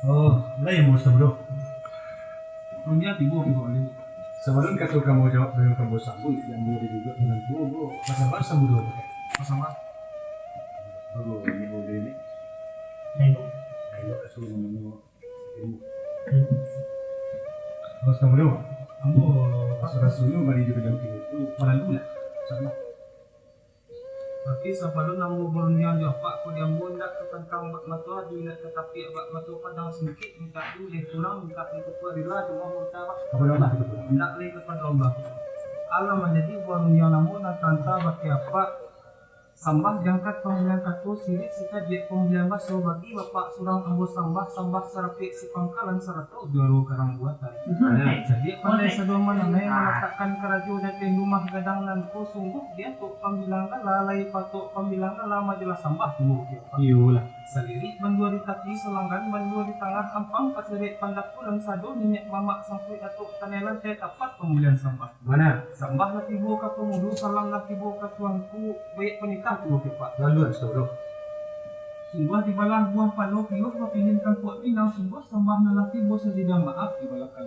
Oh, lain mo sa bro. Dunia tibo ini. Sebelum kata kamu jawab dengan kamu sambung yang murid juga dengan bro, masa bro. Sama. Bro, ini bro ini. Ayo, asuh nama ilmu. Basta bro, kamu rasulnya bari juga dalam itu paralu lah. Sama. Berarti sebelum namu berundang jawab ko dia munda tentang bak matua di nak tetapi bak matua padang sedikit minta dulu le kurang minta itu ko rila cuma minta bak Apa nama itu? minta le kepada Allah. Allah menjadi berundang namu nak tanta bak apa sambah jangkat pemilihan katu sirik sika dia pemilihan baso bagi bapak surang ambo sambah sarapik si pangkalan sarato dua karang buatan. Jadi pandai sedoman nanai meletakkan keraju dari rumah gadang nan ko sungguh dia tu pembilang lalai patok pembilang lama jelas sambah tu. Iyalah. Salirik bandua di kaki selanggan bandua di tengah ampang pasirik pandak pulang sado minyak mamak sampai atuk tanelan teh dapat pemilihan sambah. Mana? Sambah lah tibo ka pemudu salam lah tibo ka tuanku baik penitah tu Pak. Lalu asuh bro. Sungguh di balah buah palo piuh mapinginkan kuat pinang sungguh sambah nalaki bos sedang maaf di balakan.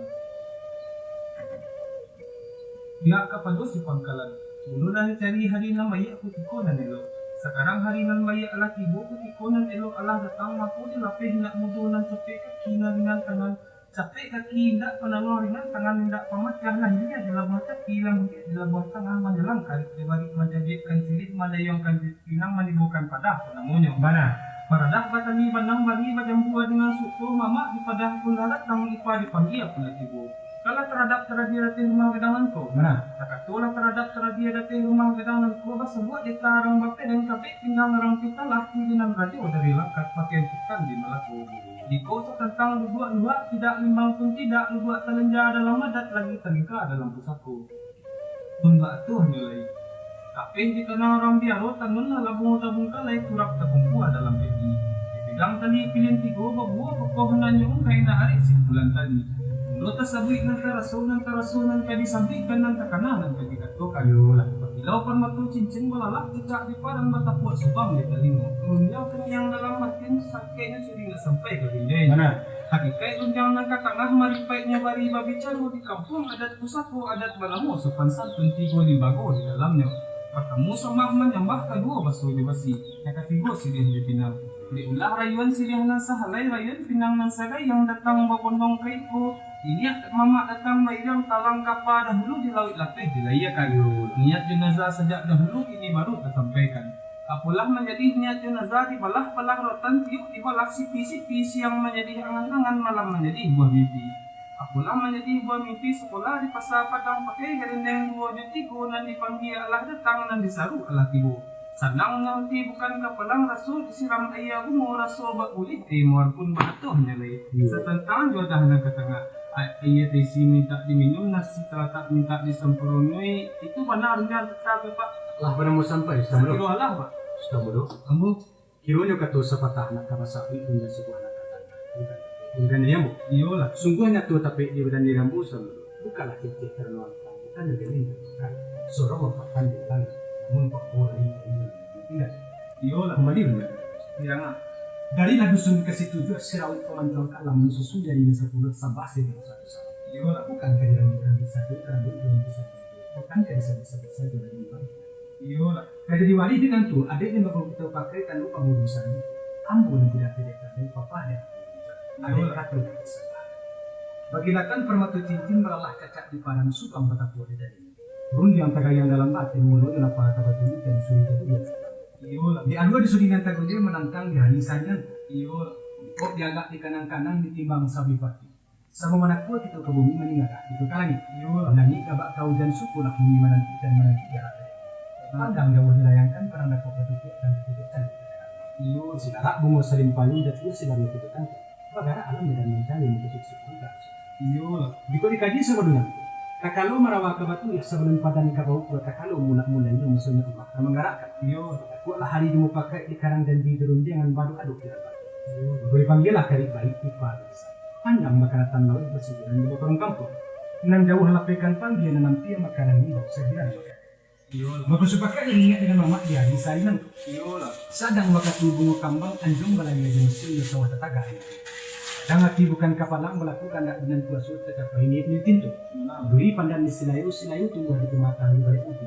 Dia kapado si pangkalan. Dulu dari cari hari nan maya kutiko nan elo. Sekarang hari nan maya ala tibo kutiko nan elo Allah datang maku dilapih nak mudu nan capek kaki nan ringan tangan. Capek kaki tidak penanggung ringan tangan tidak pemecah lahirnya dalam mata pilang dalam buah tangan menjelangkan dibagi menjadikan cilik melayangkan pinang menimbulkan padah namunnya. Mana? Paradah batani bandang bari bajambua dengan suku mama di padah pun lalat tang ipa dipanggil pula tibu. Kalau terhadap terhadap datang rumah gedangan ko. Mana? Takatulah terhadap terhadap datang rumah gedangan ko bas sebuah di tarang bape dan kabeh pinggang orang kita lah dengan radio dari lakat pakaian sultan di Malaku. Di kosok tentang dua tidak limbang pun tidak dua telenja dalam madat lagi telingka dalam pusatku. Tunda tuh nilai. Kabeh di tanah orang biaro tanun labung tabung kalai turak tabung kuah dalam bedi. Dipegang tali pilin tigo babuah pepohonan yung kaina ari simpulan tali. Lota sabik ng tarasunan kaya disampaikan ng kakananan kaya dikatukan. Ayolah. Ilaw pan matu cincin malalak cecak di parang matapot subang di talingo. Runyaw kanyang dalam matin sakainya sudah nggak sampai ke dunia. Mana? Hakikat runyaw ng katangah maripaynya bari babicaru di kampung adat pusatku adat balamu sopan santun tigo di bago di dalamnya. Pertemu sama menyambah kedua baso di basi. Nakatigo silih di pinang. Di ulah rayuan silih ng sahalay rayuan pinang ng sagay yang datang babondong kaitko. Niat mama datang mairang talang kapa dahulu di laut lapih dilaya kayu. Niat jenazah sejak dahulu ini baru tersampaikan. Apulah menjadi niat jenazah di balah rotan tiup di balah sipi-sipi siang menjadi angan-angan malam menjadi buah mimpi. Apulah menjadi buah mimpi sekolah di pasar padang pakai gerendeng dua juti nan dipanggil Allah datang dan disaru Allah tibu. Sanang nanti bukan kapalang rasul disiram ayah bungo rasul bak ulit muar pun batuh nyalai. Setentang jodoh nak ketengah. Ayat isi minta diminum nasi tak minta disempurunai itu benarnya tetapi pak Lah pada mau sampai kilo bro. Allah pak Bro. kamu Kironya kata sapatah nak kawasapi hingga sebuah anak kata. Bukan dia bu. iyalah Sungguhnya tu tapi di badan diri rambu sama. Bukanlah kita terlalu bukan yang ini. Suruh mempakkan di tangan. Namun pak bola ini tidak. iyalah Kembali benar. jangan Dari lagu sun ke situ juga sirawat pemantau kalam susu dari masa pulut sabah sih satu. iyalah Bukan kehadiran bukan bisa karena belum bisa. Bukan bisa dari bang. iyalah Kada diwali dengan tu ada yang bakal kita pakai tanpa pengurusan. Ampun tidak tapi papa ada. Ada kata. Bagilakan permata cincin melalah cacak di padang subang kata kuat dari. Run yang tagayang dalam batin mulut kenapa kata tu dan suri itu dia. iyalah Di adu di sudingan tagunya menantang di halisannya. iyalah Kok diagak di kanan-kanan ditimbang sabi pati. Sama mana kuat itu ke bumi meninggal itu kali. iyalah Nanti kabak kau dan suku nak bumi menanti dan menanti ya. Pandang jauh dilayangkan perang dapat ketutup dan ketutupan. iyalah Silarak bungo salim payu dan juga silarak ketutupan. Bagara alam dan mencari untuk suku. iyalah Biko dikaji sama dengan kakalo marawa ke batu ya sebelum padan kabau buat kakalo mula-mula itu maksudnya Allah menggerakkan. iyalah Kuatlah hari itu mau pakai di karang dan di derunjangan baru aduk tidak. Boleh panggil lah kari baik ipar. Panjang makaratan laut bersebulan di bawah kampung. Nan jauh lapekan panggilan nanti makanan ini segera. iyalah Makusupakan ingat dengan mama dia di salinan. iyalah Sadang wakat bunga kambang anjung balai mesin mesin di sawah tetangga. Sangat bukan kapalang melakukan tak dengan kuasa tercapai ini tintu. Beri pandan di silayu tumbuh di mata di balik ubi.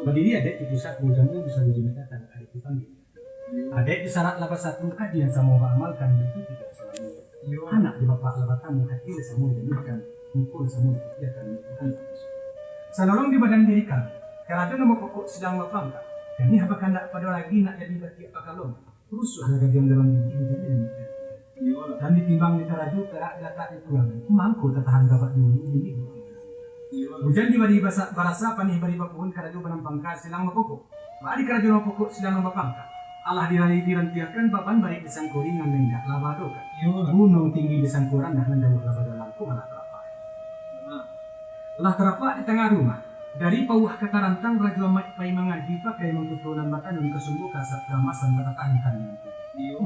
Berdiri ada di pusat bujanmu bisa dijadikan tanda hari itu panggil. Ada di syarat lapas satu hadi yang sama amalkan itu tidak selalu. Anak di bapak labat tamu hati semua dijadikan mukul semua dikerjakan Tuhan. Sanolong di badan diri kami. Kalau nama pokok sedang mapangka. Dan ini apakan tak pada lagi nak jadi bagi apa kalau rusuh harga yang dalam diri ini. Dan ditimbang di taraju kerak letak di tulang mangku tertahan gabat dulu ini. Hujan di bari barasa panih bari bakun karaju penampangka silang mapokok. Bari karaju mapokok silang mapangka. Allah dirantiakan bapan bari disangkuri ngan lenggak labado kan. Gunung tinggi disangkuran dah nang labado lampu malah terapak. Lah terapak di tengah rumah. Dari pawah kata rantang raju amat pai mengaji pakai mengutulan matan dan kesungguh kasat ramasan matakan kami.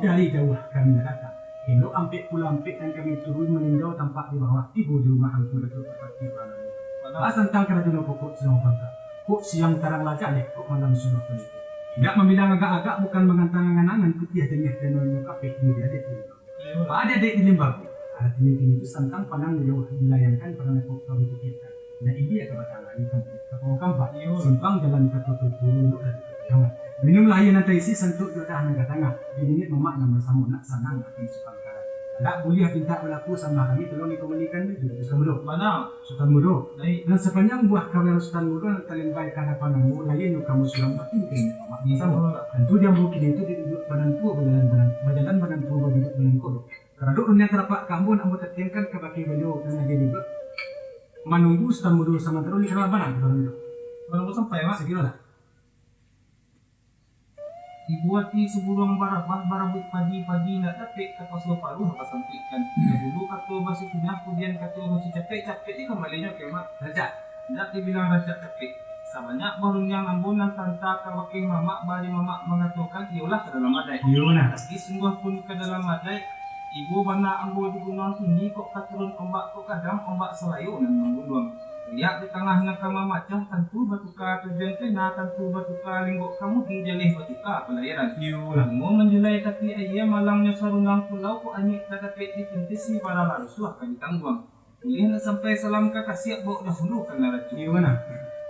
Dari jauh kami datang. Elo ampek pula ampek dan kami turun meninjau tampak di bawah ibu di rumah hampir itu tempat di mana. Bahas tentang kerajaan pokok siang bangka. Kok siang tarang lajak deh kok malam sudah itu. Tidak membilang agak-agak bukan mengantang angan-angan putih jengah dan nono kafe di dia dek. Ada dek di lembaga. Artinya ini itu tentang pandang jauh dilayangkan pada nekok kami kita. Nah ini ya kebatangan itu kapal kampak. Simpang jalan ke turun dan jangan. Minumlah yang nanti isi sentuh jodoh nangga tengah. Ini memak nama samu nak sanang akan sepangkaran. Tak boleh pinta berlaku sama kami tolong dikomunikan itu sudah mudah. Mana? Sudah mudah. Dan sepanjang buah kamera sudah mudah kalian baik karena panamu lain yang kamu sudah batin kini memak sama. Tentu dia mungkin itu duduk badan tua berjalan badan tua berduduk badan kodok. Karena dunia terapak kamu nak tertingkan ke baki beliau dan lagi juga menunggu sudah mudah sama terus dikenal banan kalau itu. Kalau sampai mak segini lah. Dibuati sebelum barabut pagi nak capek ke pas paru apa sampaikan dulu kata basi punya kemudian kata masih capek ni kembalinya ke mak raja nak dibilang raja capek samanya baru yang ambunan tanta kawake mama bari mama mengatakan iyalah ke dalam adai Iyalah tapi sungguh pun ke dalam adai ibu bana ambo di gunung tinggi kok katurun ombak kok kadang ombak selayu nan menggunung lihat di tengahnya kamu macam tentu batuka tujuan kena tentu batuka linggok kamu di jalih batuka pelayaran mau menjelai tapi ayah malangnya sarunang pulau kok anyik tetapi dipintisi para larusuah kami tangguang boleh sampai salam kakasiak bawa dahulu kena racu Gimana?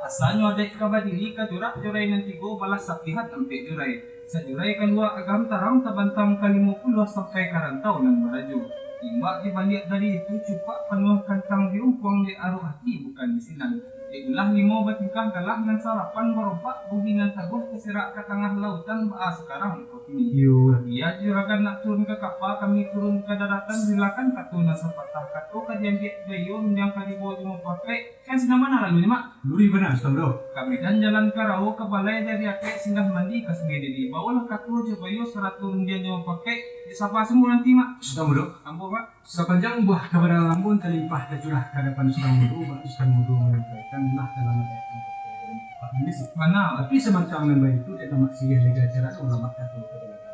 asalnya ada kabadiri ka jurai nanti go balas sapihat sampai jurai sajurai kedua agam tarang tabantang kalimu puluh sampai karantau nan baraju Imbak dibalik dari itu cupak penuh kantang diumpang di aruh hati bukan di sinan. Itulah limo batikah galah dan sarapan merompak buginan taguh keserak ke tengah lautan bahas sekarang kau ini. Dia juragan nak turun ke kapal kami turun ke daratan silakan katuna sepatah kato kajian dia bayo yang kali bawa cuma pakai kan sinah mana lalu ni mak? Luri benar bro. Kami dan jalan karau ke balai dari akek singgah mandi ke sungai di bawalah kato je bayo serat turun dia cuma pakai disapa semua nanti mak. Sudah bro. Ambo mak. Sepanjang buah kabar lambun terlimpah tercurah ke depan Ustaz Mudu menyampaikan lah dalam ayat ini sih. Mana? Tapi semacam member itu dia maksiyah lega cara ulama kata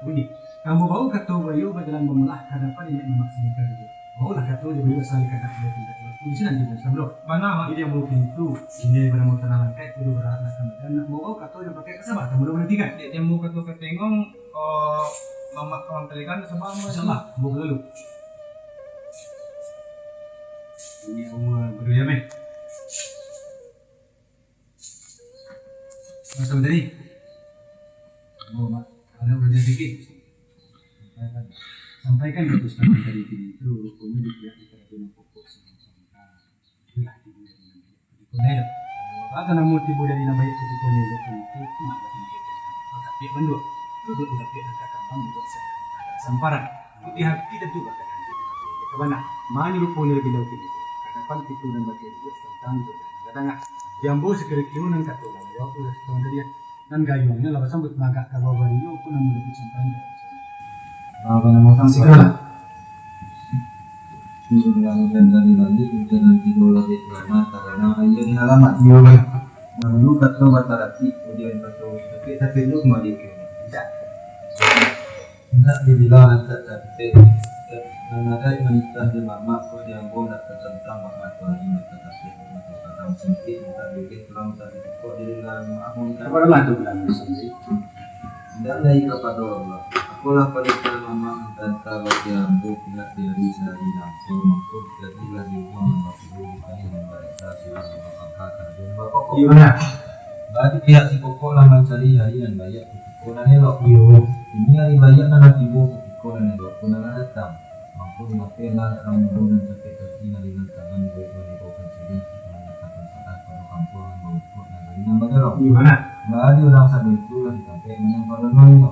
bunyi. Kamu bau kata bayu berjalan memelah ke depan ini maksiyah dia. Bau lah kata dia bayu sekali kata dia tidak. Kunci nanti Ustaz bro. Mana? Ini yang mau pintu ini bernama tanah langkai kudu beranak sama dan mau bau kata dia pakai kesabar kamu nanti kan. Dia mau kata ketengong mama kawan telikan sama insyaallah mau lalu. Ini semua berdua meh. Masuk dari. Oh mak, anda berjanji sedikit. Sampaikan itu sampai tadi itu rupanya di pihak kerajaan pokok sama-sama. Itulah di Konelo. Apa namun tibu dari nama itu di Konelo itu mak tapi bendua. Duduk di pihak kakak buat saya. Samparan. Pihak kita juga kan. Kemana? Mana rupanya lebih jauh ini? Kapan itu dan bagian itu tentang katanya jambu segera kilo nang katu lah jawab udah setengah dia dan gayungnya lah sambut magak kalau barinya aku namun lebih sampai apa nama sampai segala yang dari lagi hujan nanti dua lagi karena ayam alamat dulu kata batarati kemudian kata tapi lu kembali ke tidak dibilang tapi ada menikah di mama kau yang pun tak tertentang bahkan Tuhan ini tetapi kata sempit kita bikin kurang tadi kau di dalam aku kepada lah tu bilang sendiri dan dari kepada Allah aku Pola pada mama tanta bagi ambu tidak dari sehari langsung maupun jadilah di rumah membantu kayu yang mereka sudah mengangkat dan bapak Gimana? berarti pihak si pokok lah mencari hari dan banyak kutikonan elok. Yo. Ini hari banyak anak ibu kutikonan elok pun anak datang maupun mapelah rambu dan sakit kaki dengan tangan baik menipukan sendiri menanyakan saat pada kampung maupun negeri yang bergerak. Gimana? Nggak ada orang sampai itu lah sampai menyampaikan nolnya.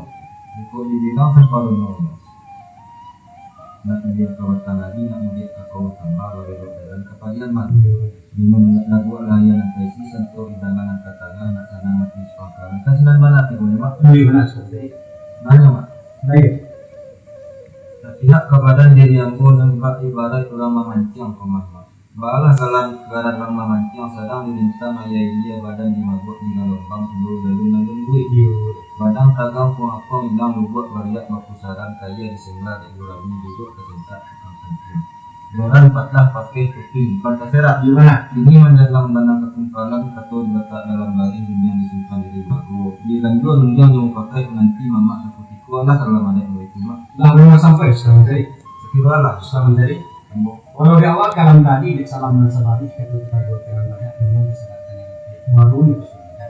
Jika dibilang separuh nolnya. Nak dia kawatan lagi, nak dia kawatan baru belok jalan kepagian mati. Minum nak buat layanan tesis sentuh hidangan angkat tangan nak sana mati sepangkalan. Kasinan mana ti boleh mak? Gimana seperti? Nanya mak. Baik. Pihak kebadan diri yang pun nampak ibarat orang memancing pemaham. Balah galan garan orang memancing sedang diminta mayai dia badan dimabuk di lubang timbul lalu nalun duit. Badang tagang pun apa hilang lubuk variat mapusaran kaya disebelah di gurami duduk kesentak tukang penting. Orang patlah pakai topi pantas serak. Gimana? Ini mendalam benang kekumpalan atau diletak dalam layar yang disimpan di baru. Dia kan jual yang pakai nanti mama seperti kuala kalau ada yang itu mak. Lalu sampai sekarang tadi. Sekiranya Sekarang tadi. Kalau di awal kalam tadi di salam dan sabari itu kita buatkan banyak dengan disebutkan yang baru itu sudah.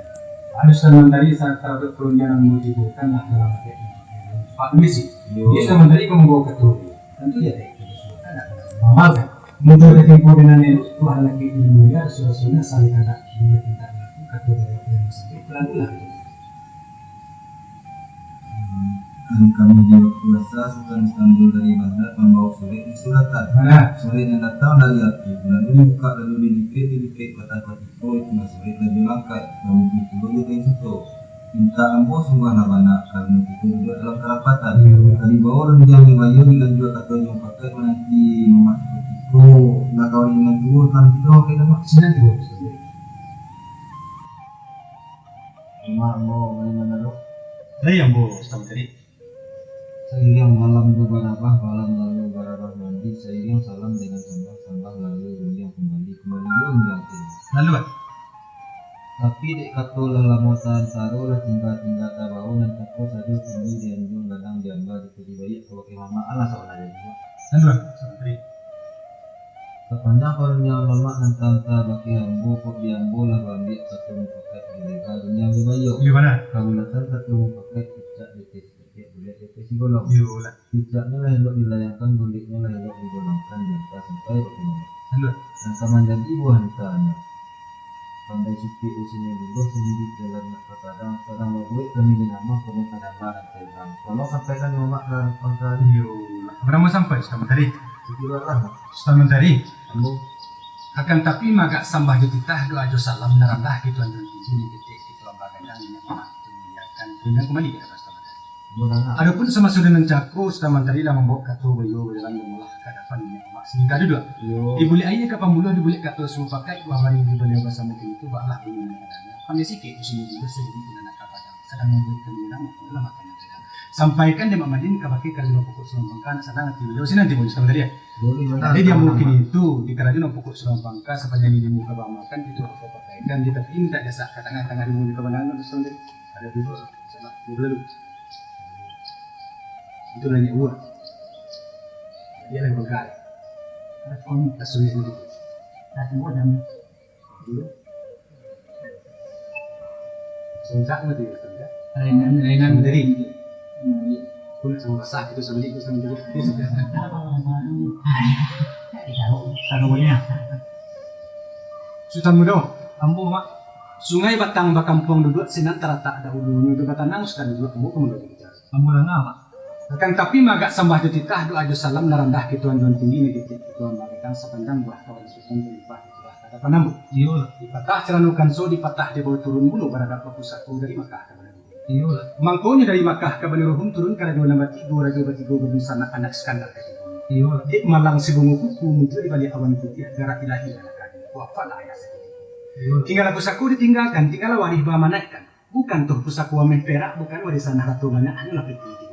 Ada salam tadi saat terhadap turunnya yang dibutuhkan lah dalam Pak misi. Dia salam tadi kamu bawa keturun. Tentu dia tidak disebutkan amal kan. Muncul ketimpa dengan itu Tuhan lagi ilmu ya sudah saling ada dia tidak melakukan keturun yang sampai pelan-pelan. kami di puasa Sultan Istanbul dari Baghdad membawa surat di suratan. Surat yang datang dari Akib lalu dibuka lalu dilipet kata patiko itu surat lalu langkai lalu itu lalu dari situ minta ambo sungguh nabana karena itu duduk dalam kerapatan dari bawah dan yang bayu dengan juga kata yang pakai nanti mama patiko nak kau dengan dua kan itu oke kan maksudnya dua mak mau mana lo Saya yang bawa sama tadi. seiring malam malam lalu barabah mandi seiring salam dengan sambah lalu yang kembali yang Lalu kan? tapi dek kato lalamotan taruh lah tinggal tabau dan tako saja tinggi di anjung gadang diambil di bayi kalau mama alas orang ada juga Lalu kan? Sama tadi. sepanjang orangnya mama nantanta baki ambo kok diambo lah bambi satu pakai di lega dunia di bayi Gimana? kabulatan satu pakai pijak di tes bulat di tes golong Yolah. pijaknya lah elok dilayangkan buliknya lah elok digolongkan di atas sampai bagaimana Lalu. dan sama jadi buah ditanya pandai suki usinya dulu sendiri jalan nak kadang kadang bagus kami dengan mama pernah kadang barang terbang kalau sampaikan mama dan pangkal Yolah. Berapa sampai sama tadi? sekiranya Sama tadi. kamu Akan tapi magak sambah jutitah doa jo salam naramlah gitu anjun ini detik di lembaga yang ini akan punya kembali ke atas sama tadi. mengenal Adapun sama sudah mencakup sama tadi lah membawa katu bayu dalam memulah kadapan ini mak sehingga dua. yo Dibuli aja ke pamulu dibuli katu semua pakai dua hari di beliau bahasa mungkin itu balah ini kadang. Pandai sikit di sini juga sedikit dengan anak padang sedang memberikan bilang dalam makanya tidak. Sampaikan dia Madin ke pakai kalau pokok sulam pangkan sedang nanti beliau sini nanti boleh sama tadi ya. boleh Jadi dia mungkin itu di kerajaan pokok sulam pangkas sepanjang di muka makan itu aku pakaikan dia tapi minta jasa ke tengah-tengah di muka banana terus nanti ada dulu sama dulu itu lagi uang dia lagi berkali asli itu semua jam dulu sengsak mati ya lain dari kulit sama basah itu sama itu sama itu Sanonya Sultan Mudo, ambo mak sungai batang bakampung duduk sinan terata ada hulunya itu kata nang sudah duduk ambo kemudian bicara ambo nama akan tapi magak sambah jutitah doa jo salam narandah kituan don tinggi nih gitu kituan bagikan sepanjang buah kawan sultan berlimpah itulah kata panambu iya dipatah ceranukan so dipatah di bawah turun bulu berada pusatku dari Makkah ke Bani iya mangkonya dari Makkah ke Bani Ruhum turun karena dua nama tiga raja batigo bersama anak skandal iya di malang sibungu kuku muncul di balik awan putih gara ilahi anak kami wafat ayah sedikit tinggal pusaku ditinggalkan tinggal waris bamanakan bukan tuh pusaku ameh perak bukan warisan ratu banyak adalah peti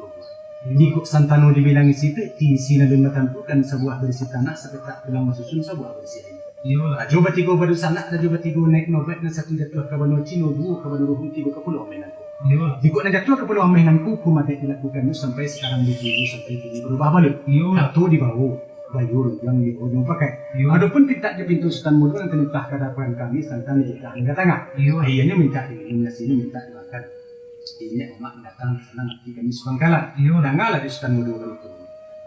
di kok santano dibilangi situ di sini dan menentukan sebuah bersih tanah sepetak bilang masusun sebuah bersih ini iya coba tiga baru sana ada coba tiga naik nobet dan satu jatuh ke Banu Cino dua ke Banu Ruhum tiga ke Pulau Menantu Iya. Di kok najak ke peluang mainan kuku mati dilakukan itu sampai sekarang begini sampai begini berubah balik. Iya. Satu di bawah bayur yang di ujung pakai. Iya. Adapun tidak di pintu sultan mudu yang tenitah kadapan kami tentang di ke tengah. Iya. Ayahnya minta diminum nasi ini minta dimakan. Ini emak datang ke sana nanti kami subangkalan. Iya. Udah ngalah di sultan mudu itu.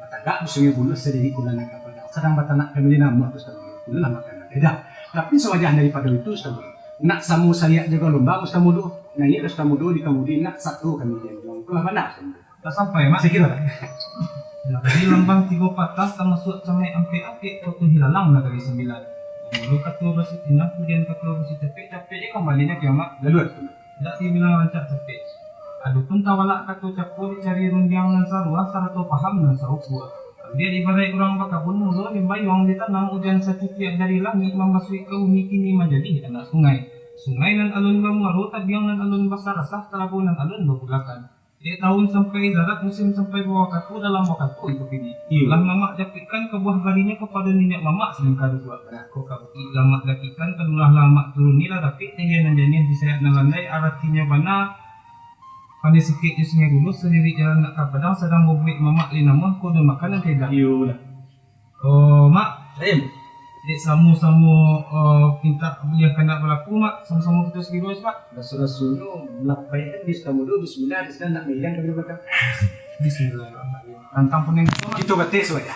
Mata gak musuhnya bulu sedih kulan nak apa. Sedang batanak kami nama sultan mudu kulan makan tidak. Tapi sewajah daripada itu sultan mudu. Nak samu saya juga lomba sultan mudu. Nah ini sultan mudu di kemudian nak satu kami yang bilang kelah mana sultan mudu. Tak sampai mak. Saya kira. Nah, tadi lambang 3 patas termasuk sampai ampe-ampe foto hilalang lah dari 9. Dulu ketua bersih tindak, kemudian ketua bersih capek kembalinya kiamat. Lalu Tidak dibilang rancak capek. Adapun tawalak ketua capur dicari rundiang dan sarua, sarato paham dan sarukua. Dia ibarat orang bakabun mulu, limbah yang ditanam hujan setiap dari langit memasuki ke bumi kini menjadi anak sungai. Sungai dan alun bamuaru, tabiang dan alun basar rasah, talabu dan alun babulakan. Di tahun sampai darat musim sampai bawah katu dalam waktu itu kini. Lah mamak dapikan ke buah barinya kepada nenek mamak selingkar dua. Kau kabuki lamak dapikan kenulah lamak turun nila dapik tinggi nanjanya di sayat nalandai artinya bana. Pandai sikit jusnya dulu sendiri jalan nak kapadang sedang boblik mamak linamah kau dan makanan tidak. Iya. Oh mak, di samu-samu pinta yang kena berlaku mak, samu-samu kita segitu mak. Rasul-rasul lapai di Istanbul bismillah di sana nak medan kami bakal. Bismillahirrahmanirrahim. Tantang pening itu mak. Itu betul saja.